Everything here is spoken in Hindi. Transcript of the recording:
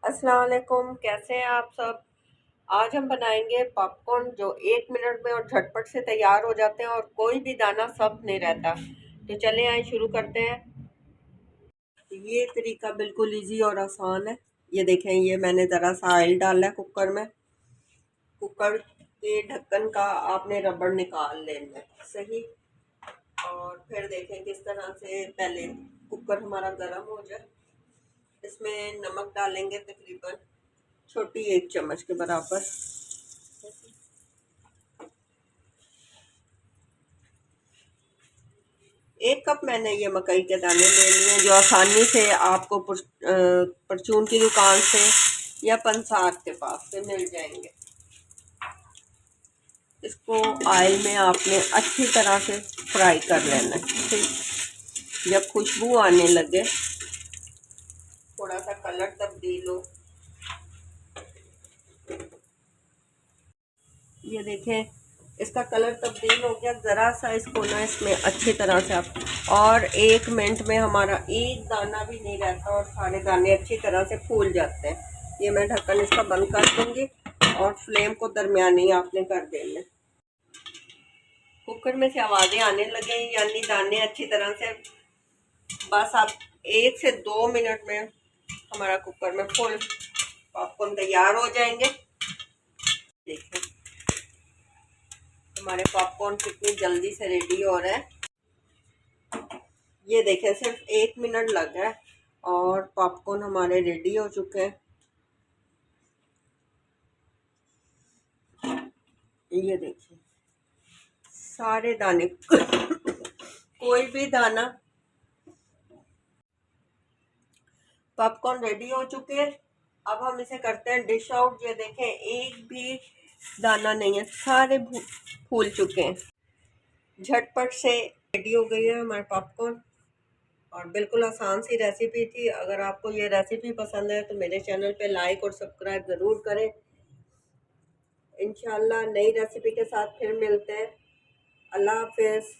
अस्सलाम वालेकुम, कैसे हैं आप सब। आज हम बनाएंगे पॉपकॉर्न जो 1 मिनट में और झटपट से तैयार हो जाते हैं और कोई भी दाना सख्त नहीं रहता। तो चले आए शुरू करते हैं। ये तरीका बिल्कुल इजी और आसान है। ये देखें, ये मैंने ज़रा सा ऑयल डाला है कुकर में। कुकर के ढक्कन का आपने रबड़ निकाल लेना है, सही। और फिर देखें किस तरह से, पहले कुकर हमारा गर्म हो जाए। इसमें नमक डालेंगे तकरीबन छोटी 1 चम्मच के बराबर। 1 कप मैंने ये मकई के दाने ले लिए जो आसानी से आपको परचून की दुकान से या पंसार के पास से मिल जाएंगे। इसको ऑयल में आपने अच्छी तरह से फ्राई कर लेना है, ठीक। जब खुशबू आने लगे, थोड़ा सा कलर तब्दील हो, ये देखें इसका कलर तब्दील हो गया। ज़रा सा इसको ना इसमें अच्छी तरह से आप, और 1 मिनट में हमारा एक दाना भी नहीं रहता और सारे दाने अच्छी तरह से फूल जाते हैं। ये मैं ढक्कन इसका बंद कर दूंगी और फ्लेम को दरमियानी आपने कर देना। कुकर में से आवाज़ें आने लगे, यानी दाने अच्छी तरह से, बस आप 1 से 2 मिनट में हमारा कुकर में फुल पॉपकॉर्न तैयार हो जाएंगे। देखिए हमारे पॉपकॉर्न कितनी जल्दी से रेडी हो रहा है। ये देखें सिर्फ 1 मिनट लगा है और पॉपकॉर्न हमारे रेडी हो चुके हैं। ये देखिए सारे दाने कोई भी दाना, पॉपकॉर्न रेडी हो चुके हैं। अब हम इसे करते हैं डिश आउट। ये देखें एक भी दाना नहीं है, सारे फूल चुके हैं। झटपट से रेडी हो गई है हमारे पॉपकॉर्न और बिल्कुल आसान सी रेसिपी थी। अगर आपको ये रेसिपी पसंद है तो मेरे चैनल पे लाइक और सब्सक्राइब ज़रूर करें। इंशाल्लाह नई रेसिपी के साथ फिर मिलते हैं। अल्लाह हाफिज़।